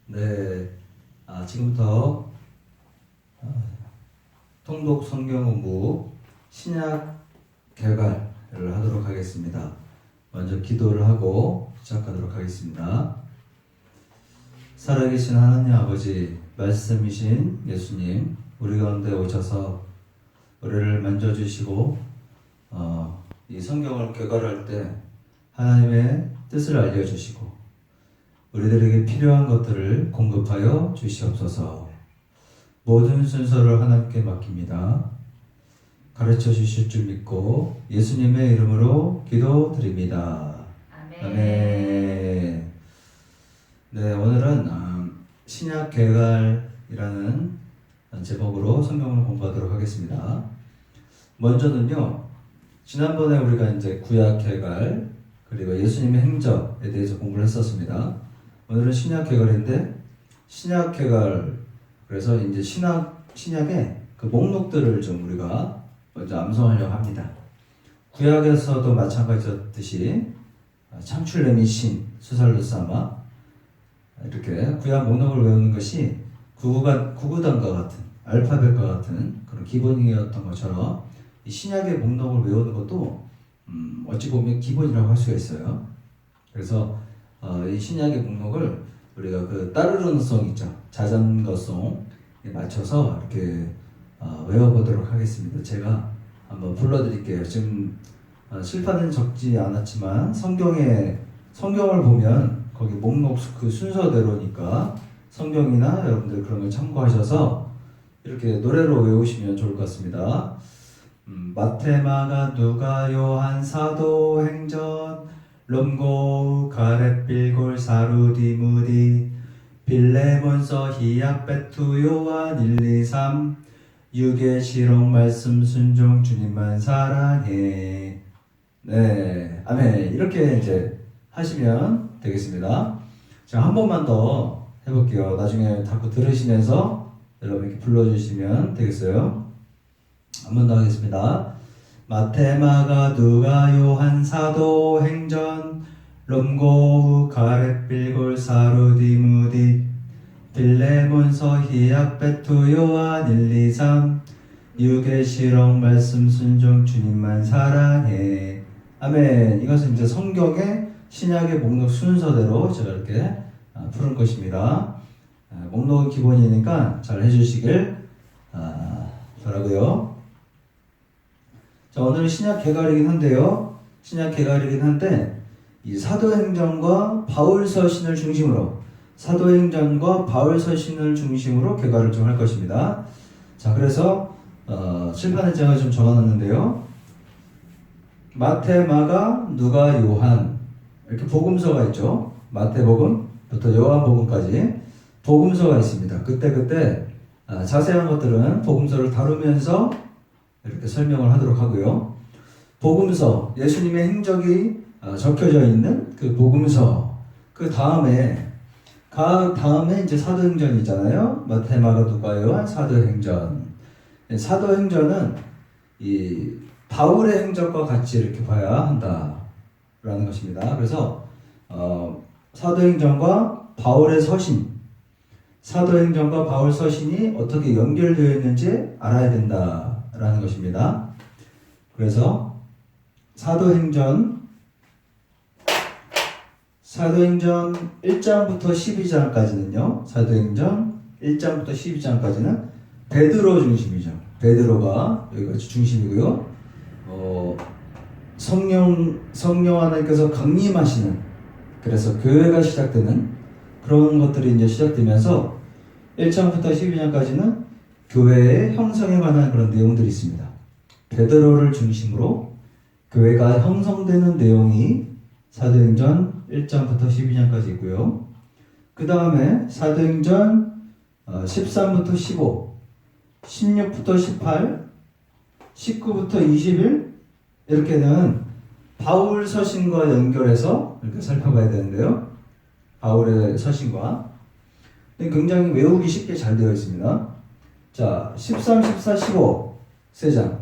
네, 지금부터 통독 성경 공부 신약 개괄을 하도록 하겠습니다. 먼저 기도를 하고 시작하도록 하겠습니다. 살아계신 하나님 아버지, 말씀이신 예수님, 우리 가운데 오셔서 우리를 만져주시고 이 성경을 개괄할 때 하나님의 뜻을 알려주시고 우리들에게 필요한 것들을 공급하여 주시옵소서. 모든 순서를 하나님께 맡깁니다. 가르쳐 주실 줄 믿고 예수님의 이름으로 기도드립니다. 아멘. 네, 오늘은 신약 개괄이라는 제목으로 성경을 공부하도록 하겠습니다. 먼저는요, 지난번에 우리가 이제 구약 개괄 그리고 예수님의 행적에 대해서 공부를 했었습니다. 오늘은 신약 개괄인데, 신약 개괄, 그래서 이제 신약의 그 목록들을 좀 우리가 먼저 암송하려고 합니다. 구약에서도 마찬가지였듯이 창출렘이 신, 수살로 삼아 이렇게 구약 목록을 외우는 것이 구구단과 같은, 알파벳과 같은 그런 기본이었던 것처럼 이 신약의 목록을 외우는 것도 어찌 보면 기본이라고 할 수가 있어요. 그래서 이 신약의 목록을 우리가 그 따르릉성 있죠, 자전거송에 맞춰서 이렇게 외워보도록 하겠습니다. 제가 한번 불러드릴게요. 지금 칠판은 적지 않았지만 성경을 보면 거기 목록 그 순서대로니까 성경이나 여러분들 그런 걸 참고하셔서 이렇게 노래로 외우시면 좋을 것 같습니다. 마태, 마가, 누가, 요한, 사도행전, 롬고, 가렙, 빌골, 사루, 디무디, 빌레몬서, 히약, 베투, 요한, 1, 2, 3, 유괴, 실록, 말씀, 순종, 주님만 사랑해. 네, 아멘. 이렇게 이제 하시면 되겠습니다. 자, 한 번만 더 해볼게요. 나중에 자꾸 들으시면서 여러분 이렇게 불러주시면 되겠어요. 한 번 더 하겠습니다. 마태, 마가, 누가, 요한, 사도, 행전, 롬고, 가렙, 빌골, 사루, 디무디, 빌레몬서, 히약, 베투, 요한, 1, 2, 3, 유괴, 실록, 말씀, 순종, 주님만 사랑해. 아멘. 이것은 이제 성경의 신약의 목록 순서대로 제가 이렇게 푸는 것입니다. 목록은 기본이니까 잘 해주시길 바라고요. 자, 오늘은 신약 개괄이긴 한데요. 신약 개괄이긴 한데 이 사도행전과 바울 서신을 중심으로 개괄을 좀 할 것입니다. 자, 그래서 칠판에 제가 좀 적어놨는데요. 마태, 마가, 누가, 요한 이렇게 복음서가 있죠. 마태복음부터 요한복음까지 복음서가 있습니다. 그때 자세한 것들은 복음서를 다루면서 이렇게 설명을 하도록 하고요. 복음서, 예수님의 행적이 적혀져 있는 그 복음서, 그 다음에 이제 사도행전이잖아요. 마태, 마가, 누가, 요한, 사도행전. 사도행전은 이 바울의 행적과 같이 이렇게 봐야 한다라는 것입니다. 그래서 사도행전과 바울 서신이 어떻게 연결되어 있는지 알아야 된다라는 것입니다. 그래서 사도행전 1장부터 12장까지는요. 사도행전 1장부터 12장까지는 베드로 중심이죠. 베드로가 여기가 중심이고요. 성령 하나님께서 강림하시는, 그래서 교회가 시작되는 그런 것들이 이제 시작되면서 1장부터 12장까지는 교회의 형성에 관한 그런 내용들이 있습니다. 베드로를 중심으로 교회가 형성되는 내용이 사도행전 1장부터 12장까지 있고요. 그 다음에 사도행전 13부터 15, 16부터 18, 19부터 21 이렇게는 바울 서신과 연결해서 이렇게 살펴봐야 되는데요. 바울의 서신과 굉장히 외우기 쉽게 잘 되어 있습니다. 자, 13, 14, 15 3장,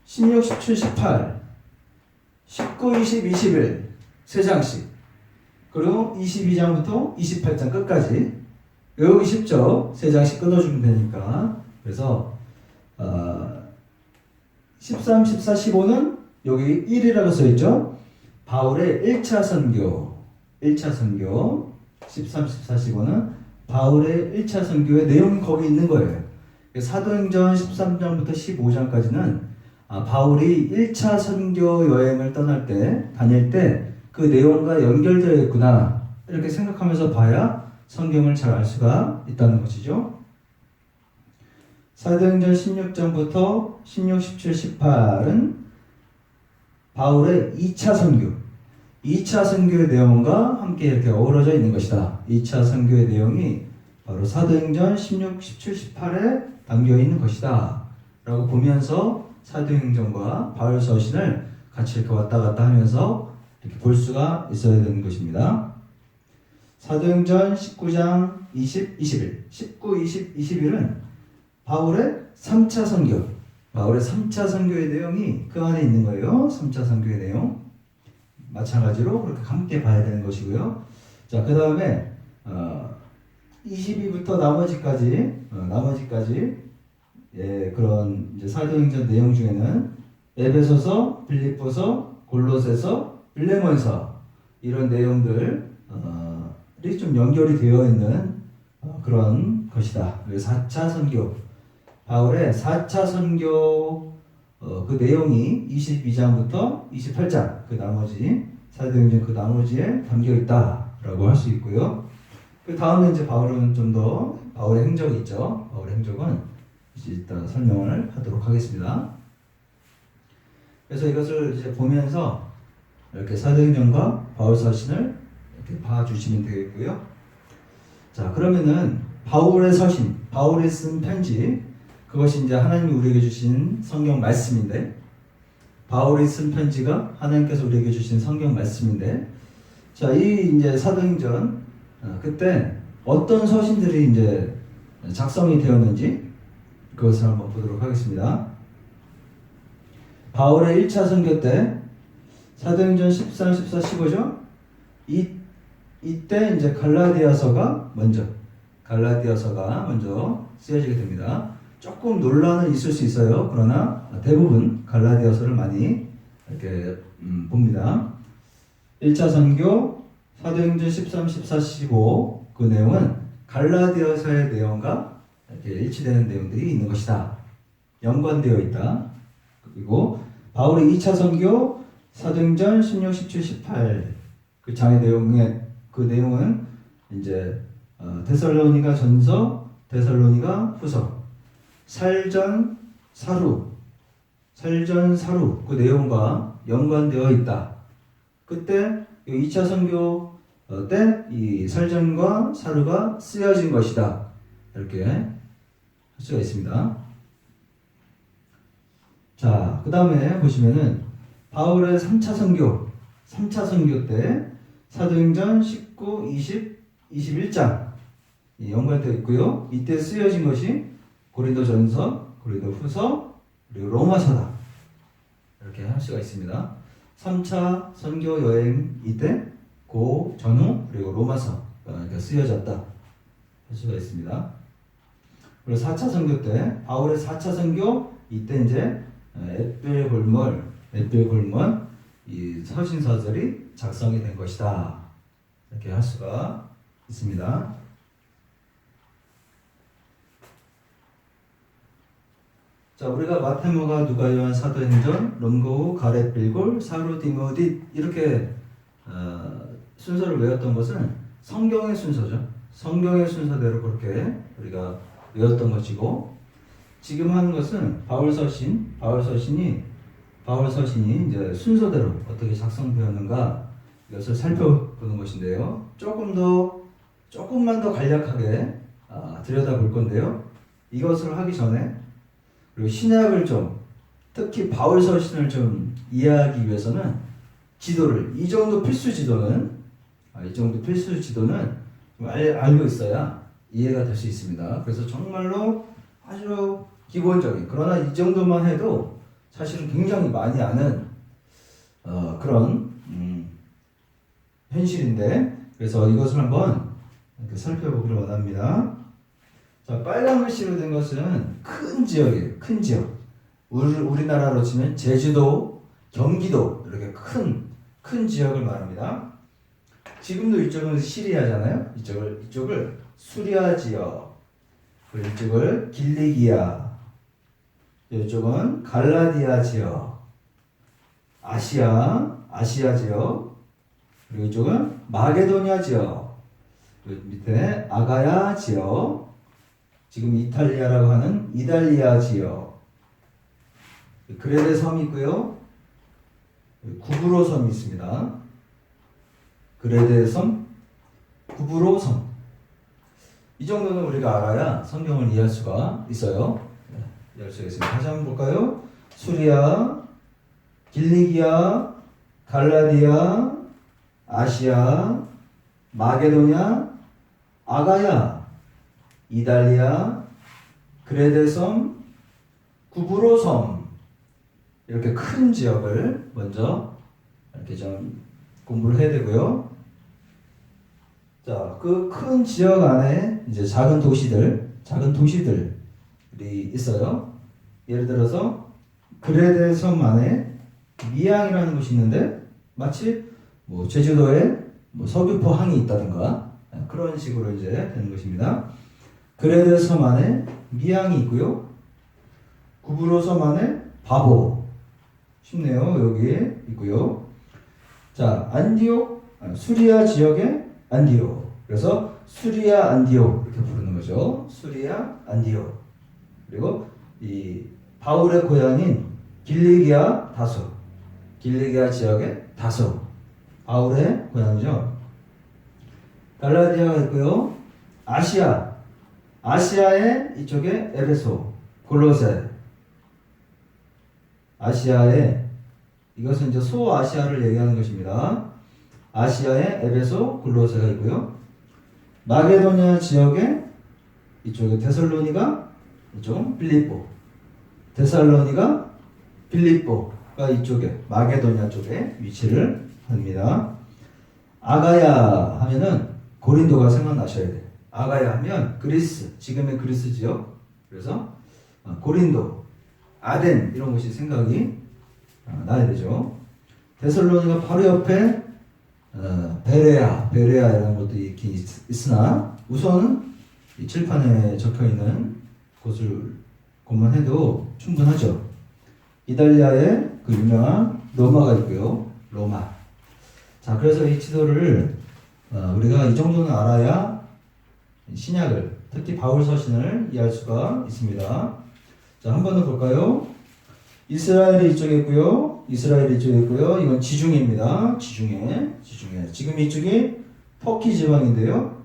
16, 17, 18, 19, 20, 21 3장씩, 그리고 22장부터 28장 끝까지 외우기 쉽죠? 세 장씩 끊어주면 되니까. 그래서 13, 14, 15는 여기 1이라고 써있죠? 바울의 1차 선교 13, 14, 15는 바울의 1차 선교의 내용이 거기 있는 거예요. 사도행전 13장부터 15장까지는 바울이 1차 선교 여행을 떠날 때, 다닐 때 그 내용과 연결되어 있구나 이렇게 생각하면서 봐야 성경을 잘 알 수가 있다는 것이죠. 사도행전 16장부터 16, 17, 18은 바울의 2차 선교 2차 선교의 내용과 함께 이렇게 어우러져 있는 것이다. 2차 선교의 내용이 바로 사도행전 16, 17, 18에 담겨 있는 것이다 라고 보면서 사도행전과 바울 서신을 같이 이렇게 왔다 갔다 하면서 이렇게 볼 수가 있어야 되는 것입니다. 사도행전 19장 20, 21 19, 20, 21은 바울의 3차 선교 바울의 3차 선교의 내용이 그 안에 있는 거예요. 3차 선교의 내용 마찬가지로 그렇게 함께 봐야 되는 것이고요. 자, 그 다음에 22부터 나머지까지 그런 이제 사도행전 내용 중에는 에베소서, 빌립보서, 골로새서, 빌레몬서 이런 내용들이 좀 연결이 되어 있는 그런 것이다. 4차 선교 바울의 4차 선교 그 내용이 22장부터 28장 그 나머지 사도행전 그 나머지에 담겨 있다라고 할 수 있고요. 그 다음에 이제 바울은 좀 더 바울의 행적이 있죠. 바울의 행적은 이제 일단 설명을 하도록 하겠습니다. 그래서 이것을 이제 보면서 이렇게 사도행전과 바울 서신을 이렇게 봐주시면 되겠고요. 자, 그러면은 바울의 서신, 바울이 쓴 편지, 그것이 이제 하나님이 우리에게 주신 성경 말씀인데, 바울이 쓴 편지가 하나님께서 우리에게 주신 성경 말씀인데, 자, 이 이제 사도행전 그때 어떤 서신들이 이제 작성이 되었는지 그것을 한번 보도록 하겠습니다. 바울의 1차 선교 때 사도행전 13, 14, 15죠. 이때 이제 갈라디아서가 먼저 쓰여지게 됩니다. 조금 논란은 있을 수 있어요. 그러나 대부분 갈라디아서를 많이 이렇게 봅니다. 1차 선교 사도행전 13, 14, 15 그 내용은 갈라디아서의 내용과 이렇게 일치되는 내용들이 있는 것이다. 연관되어 있다. 그리고 바울의 2차 선교 사도행전 16, 17, 18 그 장의 내용은 이제 데살로니가 전서, 데살로니가 후서, 살전, 사루 그 내용과 연관되어 있다. 그때 2차 선교 때 이 살전과 사루가 쓰여진 것이다. 이렇게 할 수가 있습니다. 자, 그 다음에 보시면은 바울의 3차 선교 때 사도행전 19, 20, 21장 연관되어 있고요. 이때 쓰여진 것이 고린도전서, 고린도후서, 그리고 로마서다. 이렇게 할 수가 있습니다. 3차 선교 여행 이때 고 전후 그리고 로마서가 쓰여졌다 할 수가 있습니다. 그리고 4차 선교 때 바울의 4차 선교 이때 이제 에필골문 이 서신서들이 작성이 된 것이다. 이렇게 할 수가 있습니다. 자, 우리가 마테모가, 누가, 요한, 사도행전, 롬고우, 가렛, 빌골, 사루, 디모디 이렇게 순서를 외웠던 것은 성경의 순서죠. 성경의 순서대로 그렇게 우리가 외웠던 것이고, 지금 하는 것은 바울 서신이 이제 순서대로 어떻게 작성되었는가 이것을 살펴보는 것인데요. 조금만 더 간략하게 들여다볼 건데요. 이것을 하기 전에 그리고 신약을 특히 바울 서신을 좀 이해하기 위해서는 이 정도 필수 지도는 좀 알고 있어야 이해가 될 수 있습니다. 그래서 정말로 아주 기본적인, 그러나 이 정도만 해도 사실은 굉장히 많이 아는 그런 현실인데, 그래서 이것을 한번 이렇게 살펴보기를 원합니다. 자, 빨간 글씨로 된 것은 큰 지역이에요. 큰 지역. 우리나라로 치면 제주도, 경기도 이렇게 큰 지역을 말합니다. 지금도 이쪽은 시리아잖아요. 이쪽을 수리아 지역, 그리고 이쪽을 길리기아, 이쪽은 갈라디아 지역, 아시아 지역, 그리고 이쪽은 마게도니아 지역, 그리고 밑에 아가야 지역, 지금 이탈리아라고 하는 이달리아 지역, 그레데 섬이 있고요. 구브로 섬이 있습니다. 그레데 섬, 구브로 섬. 이 정도는 우리가 알아야 성경을 이해할 수가 있어요. 이해할 수가 있습니다. 다시 한번 볼까요? 수리아, 길리기아, 갈라디아, 아시아, 마게도냐, 아가야, 이달리아, 그레데 섬, 구브로 섬. 이렇게 큰 지역을 먼저 이렇게 좀 공부를 해야 되고요. 자, 그 큰 지역 안에 이제 작은 도시들이 있어요. 예를 들어서 그레데 섬 안에 미양이라는 곳이 있는데 마치 뭐 제주도에 뭐 서귀포 항이 있다든가 그런 식으로 이제 되는 것입니다. 그레데 섬 안에 미양이 있고요. 구브로 섬 안에 바보 쉽네요. 여기에 있고요. 자, 수리아 지역의 안디옥. 그래서 수리아 안디옥 이렇게 부르는 거죠. 수리아 안디옥. 그리고 이 바울의 고향인 길리기아 다소. 길리기아 지역의 다소. 바울의 고향이죠. 갈라디아가 있고요. 아시아의 이쪽에 에베소, 골로새. 아시아의 이것은 이제 소아시아를 얘기하는 것입니다. 아시아의 에베소, 골로새가 있고요. 마게도냐 지역에 이쪽에 데살로니가, 이쪽은 빌립보. 데살로니가, 빌립보가 이쪽에 마게도냐 쪽에 위치를 합니다. 아가야 하면은 고린도가 생각나셔야 돼요. 아가야 하면 그리스, 지금의 그리스 지역. 그래서 고린도, 아덴 이런 곳이 생각이 나야 되죠. 데살로니가 바로 옆에 베레아라는 것도 있긴 있으나 우선은 이 칠판에 적혀 있는 곳만 해도 충분하죠. 이탈리아에 그 유명한 로마가 있고요. 로마. 자, 그래서 이 지도를 우리가 이 정도는 알아야 신약을, 특히 바울 서신을 이해할 수가 있습니다. 자, 한 번 더 볼까요? 이스라엘이 이쪽에 있고요. 이건 지중해입니다. 지중해. 지금 이쪽이 터키 지방인데요.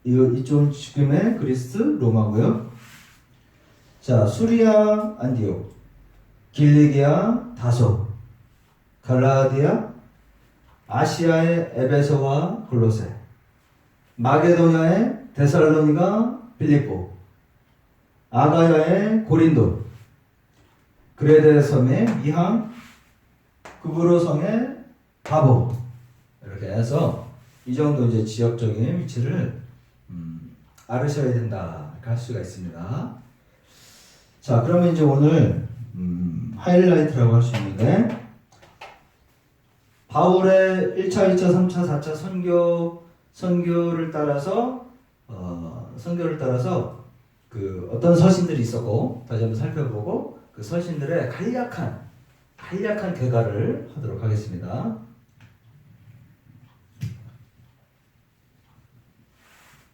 이쪽은 지금의 그리스, 로마고요. 자, 수리아, 안디옥, 길리기아, 다소, 갈라디아, 아시아의 에베소와 골로새, 마게도냐의 데살로니가, 빌립보, 아가야의 고린도, 그레데 섬의 미항, 구브로 섬의 바보. 이렇게 해서 이 정도 이제 지역적인 위치를 알으셔야 된다 할 수가 있습니다. 자, 그러면 이제 오늘 하이라이트라고 할 수 있는데 바울의 1차, 2차, 3차, 4차 선교를 따라서 그 어떤 서신들이 있었고 다시 한번 살펴보고 그 서신들의 간략한 개괄을 하도록 하겠습니다.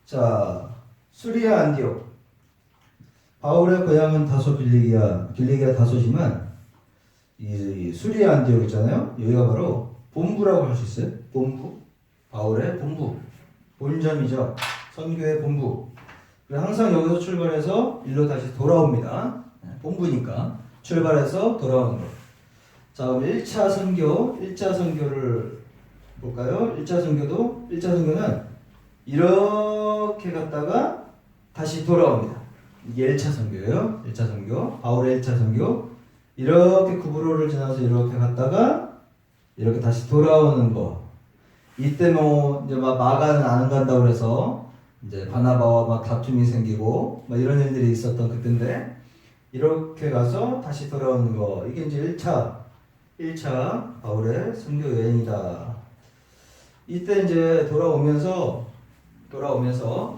자, 수리아 안디옥. 바울의 고향은 다소 길리기아 다소지만 이 수리아 안디옥 있잖아요. 여기가 바로 본부라고 할 수 있어요. 본부. 바울의 본부. 본점이죠. 선교의 본부. 항상 여기서 출발해서 일로 다시 돌아옵니다. 본부니까 출발해서 돌아오는 것. 자, 그럼 1차 선교를 볼까요? 1차 선교는 이렇게 갔다가 다시 돌아옵니다. 이게 1차 선교예요. 1차 선교. 바울의 1차 선교. 이렇게 구브로를 지나서 이렇게 갔다가 이렇게 다시 돌아오는 거. 이때 뭐 이제 마가는 안 간다고 그래서 이제 바나바와 막 다툼이 생기고 막 이런 일들이 있었던 그때인데 이렇게 가서 다시 돌아오는 거 이게 이제 1차 바울의 선교 여행이다. 이때 이제 돌아오면서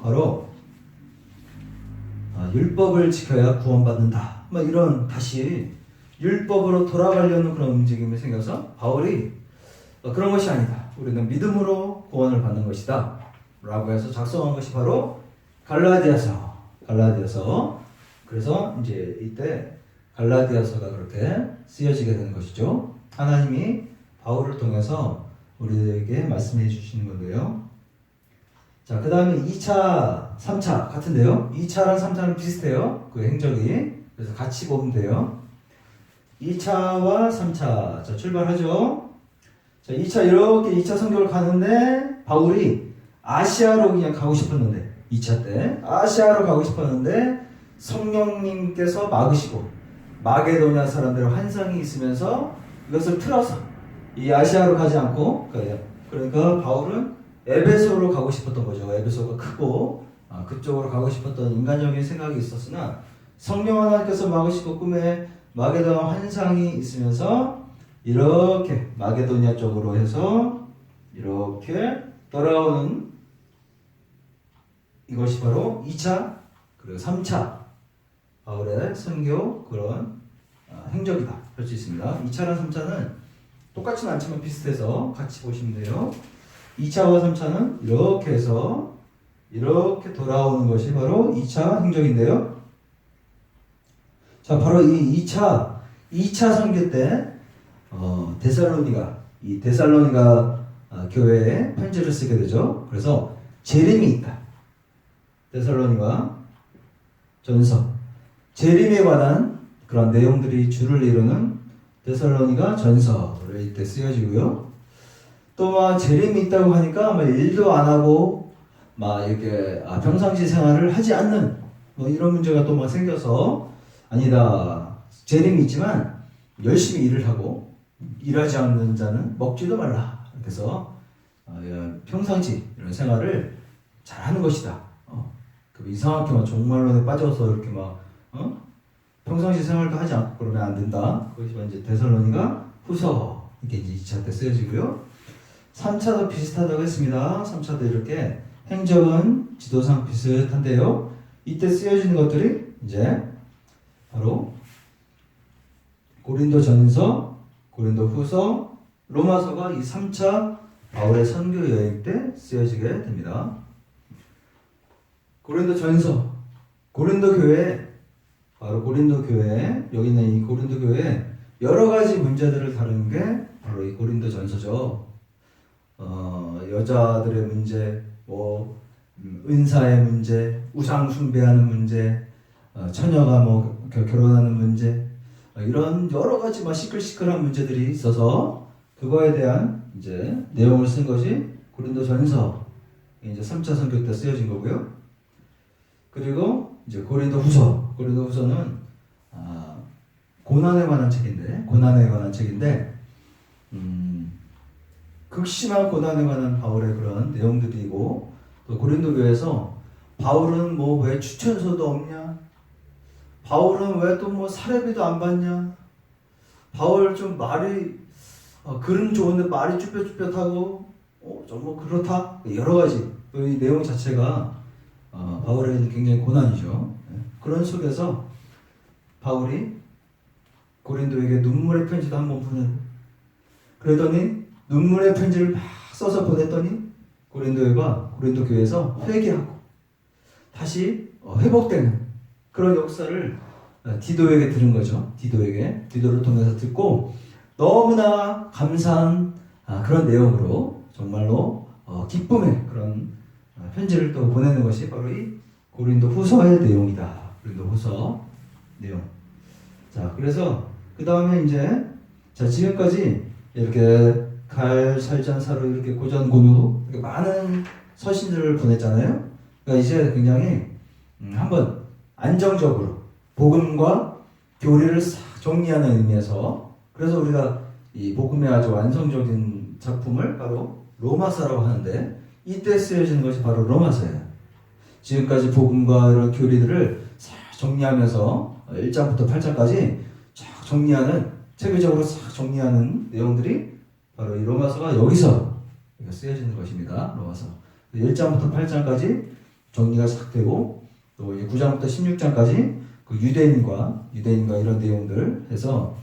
바로 율법을 지켜야 구원받는다. 막 이런 다시 율법으로 돌아가려는 그런 움직임이 생겨서 바울이 그런 것이 아니다. 우리는 믿음으로 구원을 받는 것이다. 라고 해서 작성한 것이 바로 갈라디아서. 그래서 이제 이때 갈라디아서가 그렇게 쓰여지게 되는 것이죠. 하나님이 바울을 통해서 우리에게 말씀해 주시는 건데요. 자, 그 다음에 2차, 3차 같은데요. 2차랑 3차는 비슷해요. 그 행적이. 그래서 같이 보면 돼요. 2차와 3차. 자, 출발하죠. 자, 2차 이렇게 2차 선교를 가는데 바울이 아시아로 그냥 가고 싶었는데 2차 때 아시아로 가고 싶었는데 성령님께서 막으시고 마게도냐 사람들의 환상이 있으면서 이것을 틀어서 이 아시아로 가지 않고 그러니까 바울은 에베소로 가고 싶었던 거죠. 에베소가 크고 그쪽으로 가고 싶었던 인간적인 생각이 있었으나 성령 하나님께서 막으시고 꿈에 마게도냐 환상이 있으면서 이렇게 마게도냐 쪽으로 해서 이렇게 돌아오는 이것이 바로 2차 그리고 3차 바울의 선교 그런 행적이다 할 수 있습니다. 2차랑 3차는 똑같지는 않지만 비슷해서 같이 보시면 돼요. 2차와 3차는 이렇게 해서 이렇게 돌아오는 것이 바로 2차 행적인데요. 자, 바로 이 2차 선교 때 데살로니가 교회에 편지를 쓰게 되죠. 그래서 재림이 있다. 데살로니가 전서 재림에 관한 그런 내용들이 주를 이루는 데살로니가 전서를 이때 쓰여지고요. 또 막 재림이 있다고 하니까 막 일도 안 하고 막 이렇게 평상시 생활을 하지 않는 뭐 이런 문제가 또 막 생겨서 아니다. 재림이 있지만 열심히 일을 하고 일하지 않는 자는 먹지도 말라. 그래서 평상시 이런 생활을 잘하는 것이다. 이상하게만 종말론에 빠져서 이렇게 막 평상시 생활도 하지 않고 그러면 안 된다. 그것이 이제 데살로니가 후서 이게 이제 2차 때 쓰여지고요. 3차도 비슷하다고 했습니다. 3차도 이렇게 행적은 지도상 비슷한데요. 이때 쓰여지는 것들이 이제 바로 고린도 전서, 고린도 후서, 로마서가 이 3차 바울의 선교 여행 때 쓰여지게 됩니다. 고린도 전서, 고린도 교회, 바로 고린도 교회, 여기는 이 고린도 교회 여러 가지 문제들을 다루는 게 바로 이 고린도 전서죠. 여자들의 문제, 은사의 문제, 우상 숭배하는 문제, 처녀가 결혼하는 문제, 이런 여러 가지 시끌시끌한 문제들이 있어서 그거에 대한 이제 내용을 쓴 것이 고린도 전서, 이제 3차 선교 때 쓰여진 거고요. 그리고 이제 고린도 후서는 고난에 관한 책인데, 극심한 고난에 관한 바울의 그런 내용들이고, 또 고린도 교회에서 바울은 왜 추천서도 없냐? 바울은 왜 또 사례비도 안 받냐? 바울 좀 말이 글은 좋은데 말이 쭈뼛쭈뼛하고 좀 그렇다. 여러 가지 이 내용 자체가 바울에게는 굉장히 고난이죠. 그런 속에서 바울이 고린도에게 눈물의 편지도 한번 그러더니 눈물의 편지를 막 써서 보냈더니 고린도 교회에서 회개하고 다시 회복되는 그런 역사를 디도에게 들은 거죠. 디도를 통해서 듣고 너무나 감사한 그런 내용으로 정말로 기쁨의 그런 편지를 또 보내는 것이 바로 이 고린도 후서의 내용이다. 고린도 후서 내용. 자, 그래서 그 다음에 이제 지금까지 이렇게 살잔사로 이렇게 고전고루 이렇게 많은 서신들을 보냈잖아요. 그러니까 이제 굉장히 한번 안정적으로 복음과 교리를 싹 정리하는 의미에서 그래서 우리가 이 복음의 아주 완성적인 작품을 바로 로마서라고 하는데 이때 쓰여진 것이 바로 로마서예요. 지금까지 복음과 이런 교리들을 싹 정리하면서 1장부터 8장까지 쫙 정리하는, 체계적으로 싹 정리하는 내용들이 바로 이 로마서가 여기서 쓰여지는 것입니다. 로마서 1장부터 8장까지 정리가 싹 되고, 또 9장부터 16장까지 그 유대인과 이런 내용들 해서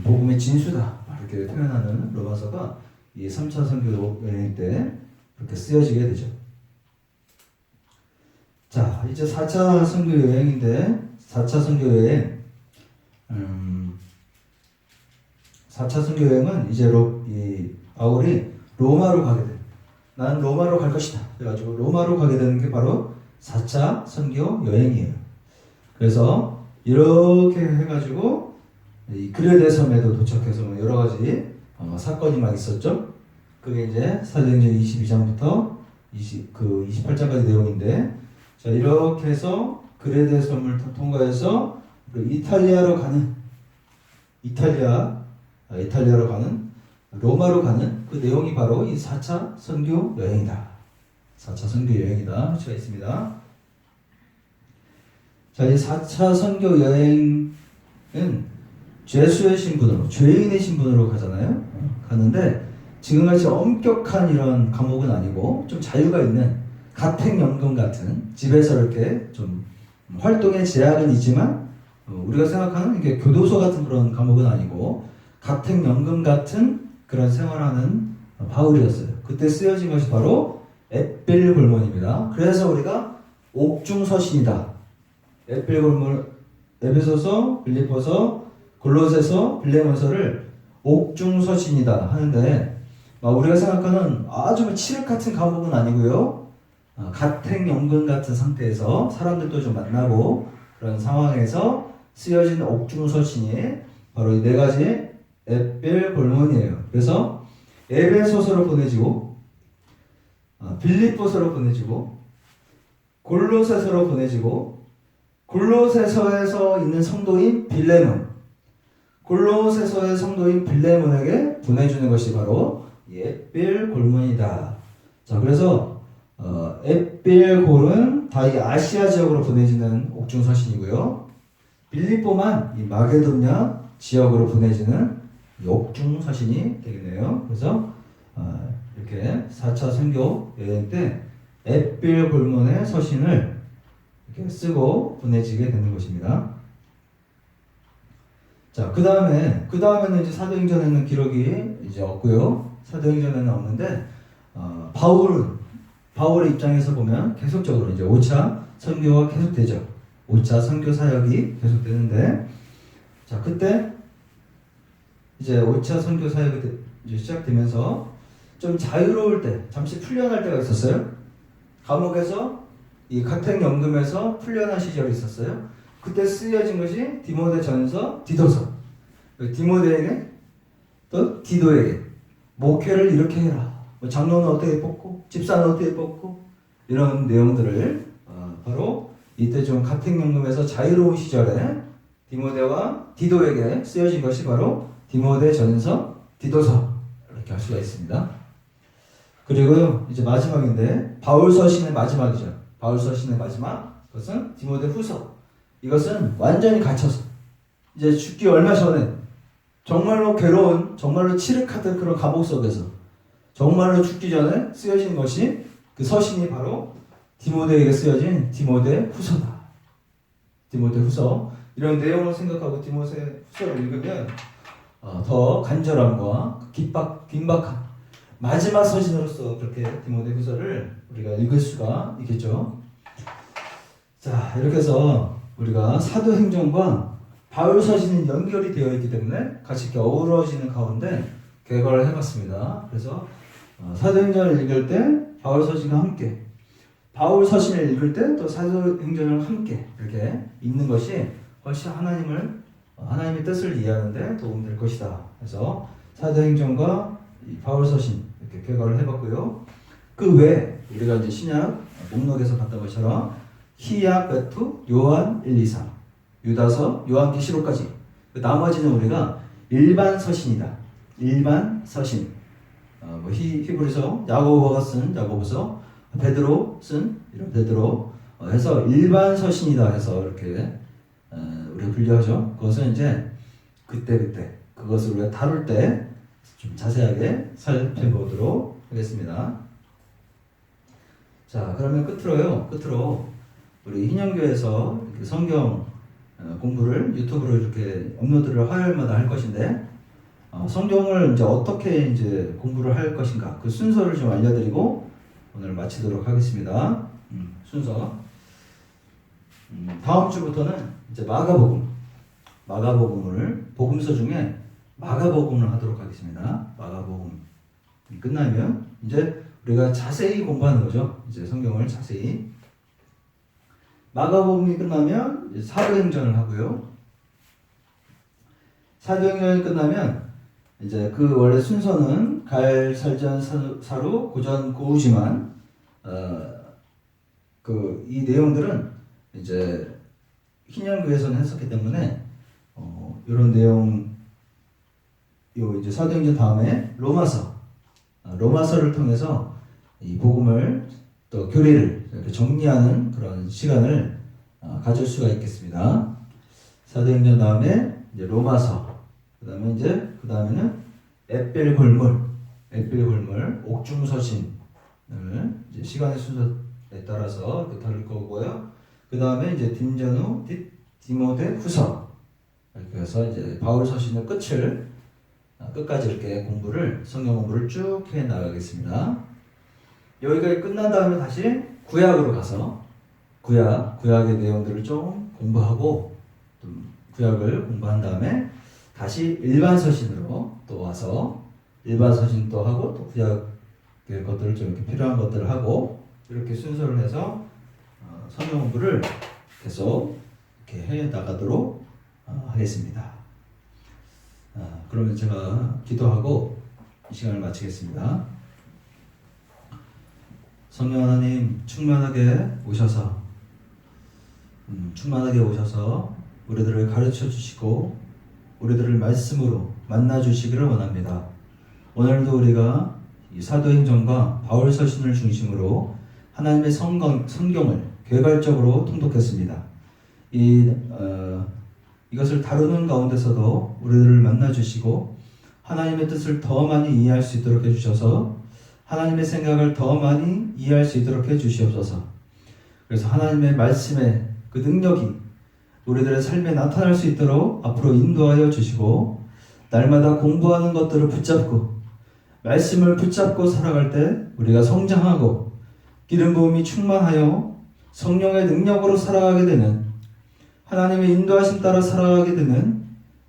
복음의 진수다 이렇게 표현하는 로마서가 이 3차 선교 여행 때 그렇게 쓰여지게 되죠. 자, 이제 4차 선교 여행인데, 4차 선교 여행, 4차 선교 여행은 이제 이 바울이 로마로 가게 돼. 나는 로마로 갈 것이다. 그래가지고 로마로 가게 되는 게 바로 4차 선교 여행이에요. 그래서 이렇게 해가지고 이 그레데 섬에도 도착해서 뭐 여러 가지 사건이 막 있었죠. 그게 이제 사도행전 22장부터 28장까지 내용인데, 자, 이렇게 해서 그레데 섬을 통과해서 이탈리아로 가는, 이탈리아로 가는, 로마로 가는 그 내용이 바로 이 4차 선교 여행이다. 4차 선교 여행이다. 수가 있습니다. 자, 이 4차 선교 여행은 죄수의 신분으로, 죄인의 신분으로 가잖아요. 가는데 지금같이 엄격한 이런 감옥은 아니고 좀 자유가 있는 가택연금 같은, 집에서 이렇게 좀 활동의 제약은 있지만 우리가 생각하는 이게 교도소 같은 그런 감옥은 아니고 가택연금 같은 그런 생활하는 바울이었어요. 그때 쓰여진 것이 바로 앳빌 골문입니다. 그래서 우리가 옥중서신이다. 앳빌 골문, 에베소서, 빌립보서, 골로새서, 빌레몬서를 옥중서신이다 하는데, 우리가 생각하는 아주 칠흑 같은 감옥은 아니고요. 가택연금 같은 상태에서 사람들도 좀 만나고 그런 상황에서 쓰여진 옥중서신이 바로 이 네 가지 앳빌 골문이에요. 그래서 에베소서로 보내지고, 빌립보서로 보내지고, 골로새서로 보내지고, 골로새서에서 있는 성도인 빌레몬, 골로새서의 성도인 빌레몬에게 보내주는 것이 바로 앳빌 골문이다. 자, 그래서 앳빌 골은 다 이 아시아 지역으로 보내지는 옥중서신이고요. 빌립보만 이 마게도냐 지역으로 보내지는 옥중서신이 되겠네요. 그래서 이렇게 4차 선교 여행 때 앳빌 골문의 서신을 이렇게 쓰고 보내지게 되는 것입니다. 자, 그 다음에는 이제 사도행전에는 기록이 이제 없고요. 사도행전에는 없는데, 바울의 입장에서 보면 계속적으로 이제 5차 선교가 계속되죠. 5차 선교 사역이 계속되는데, 자, 그때 이제 5차 선교 사역이 이제 시작되면서 좀 자유로울 때, 잠시 풀려날 때가 있었어요. 감옥에서, 이 가택연금에서 풀려난 시절이 있었어요. 그때 쓰여진 것이 디모데전서, 디도서. 디모데에게 또 디도에게 목회를 이렇게 해라. 장로는 어떻게 뽑고, 집사는 어떻게 뽑고, 이런 내용들을 바로 이때 좀 가택연금에서 자유로운 시절에 디모데와 디도에게 쓰여진 것이 바로 디모데전서, 디도서 이렇게 할 수가 있습니다. 그리고 이제 마지막인데 바울서신의 마지막이죠. 바울서신의 마지막 그것은 디모데후서. 이것은 완전히 갇혀서 이제 죽기 얼마 전에 정말로 괴로운, 정말로 칠흑하던 그런 감옥 속에서 정말로 죽기 전에 쓰여진 것이, 그 서신이 바로 디모데에게 쓰여진 디모데후서다. 디모데후서. 이런 내용을 생각하고 디모데후서를 읽으면 더 간절함과 긴박한 마지막 서신으로서 그렇게 디모데후서를 우리가 읽을 수가 있겠죠. 자, 이렇게 해서 우리가 사도행전과 바울서신이 연결이 되어 있기 때문에 같이 이렇게 어우러지는 가운데 개괄을 해봤습니다. 그래서 사도행전을 읽을 때 바울서신과 함께, 바울서신을 읽을 때 또 사도행전을 함께 이렇게 읽는 것이 훨씬 하나님의 뜻을 이해하는 데 도움이 될 것이다. 그래서 사도행전과 바울서신 이렇게 개괄을 해봤고요. 그 외에 우리가 이제 신약 목록에서 봤던 것처럼 히야, 베투, 요한 1, 2, 3, 유다서, 요한계시록까지, 나머지는 우리가 일반 서신이다. 일반 서신. 히브리서, 야고보가 쓴 야고보서, 베드로 쓴 이런 베드로, 해서 일반 서신이다 해서 이렇게 우리가 분류하죠. 그것은 이제 그때 그것을 우리가 다룰 때 좀 자세하게 살펴보도록 하겠습니다. 자, 그러면 끝으로 우리 hin현교에서 이렇게 성경 공부를 유튜브로 이렇게 업로드를 화요일마다 할 것인데, 성경을 이제 어떻게 이제 공부를 할 것인가 그 순서를 좀 알려드리고 오늘 마치도록 하겠습니다. 순서. 다음 주부터는 이제 마가복음을 복음서 중에 마가복음을 하도록 하겠습니다. 마가복음 끝나면 이제 우리가 자세히 공부하는 거죠. 이제 성경을 자세히. 마가복음이 끝나면 이제 사도행전을 하고요. 사도행전이 끝나면 이제 그 원래 순서는 갈, 살전, 사루, 고전, 고우지만 이 내용들은 이제 hin현교에서는 했었기 때문에 이런 내용 이제 사도행전 다음에 로마서를 통해서 이 복음을 또 교리를 이렇게 정리하는 그런 시간을 가질 수가 있겠습니다. 사도행전 다음에 이제 로마서, 그 다음에는 햇빌골물, 옥중서신을 이제 시간의 순서에 따라서 이렇게 다룰 거고요. 그 다음에 이제 딘전후, 디모데 후서, 이렇게 해서 이제 바울 서신의 끝까지 이렇게 성경 공부를 쭉 해 나가겠습니다. 여기가 끝난 다음에 다시 구약으로 가서 구약의 내용들을 좀 공부하고, 구약을 공부한 다음에 다시 일반 서신으로 또 와서 일반 서신 또 하고 또 구약의 것들을 좀 이렇게 필요한 것들을 하고 이렇게 순서를 해서 성경 공부를 계속 이렇게 해 나가도록 하겠습니다. 그러면 제가 기도하고 이 시간을 마치겠습니다. 성령 하나님 충만하게 오셔서 우리들을 가르쳐 주시고 우리들을 말씀으로 만나 주시기를 원합니다. 오늘도 우리가 이 사도행전과 바울 서신을 중심으로 하나님의 성경을 개괄적으로 통독했습니다. 이것을 다루는 가운데서도 우리들을 만나 주시고 하나님의 뜻을 더 많이 이해할 수 있도록 해주셔서 하나님의 생각을 더 많이 이해할 수 있도록 해주시옵소서. 그래서 하나님의 말씀의 그 능력이 우리들의 삶에 나타날 수 있도록 앞으로 인도하여 주시고 날마다 공부하는 것들을 붙잡고 말씀을 붙잡고 살아갈 때 우리가 성장하고 기름 부음이 충만하여 성령의 능력으로 살아가게 되는, 하나님의 인도하심 따라 살아가게 되는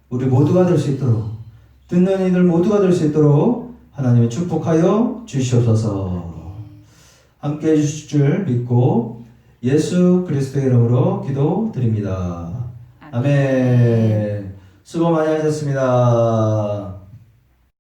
우리 모두가 될 수 있도록, 듣는 이들 모두가 될 수 있도록 하나님의 축복하여 주시옵소서. 함께 해주실 줄 믿고 예수 그리스도의 이름으로 기도드립니다. 아멘. 수고 많이 하셨습니다.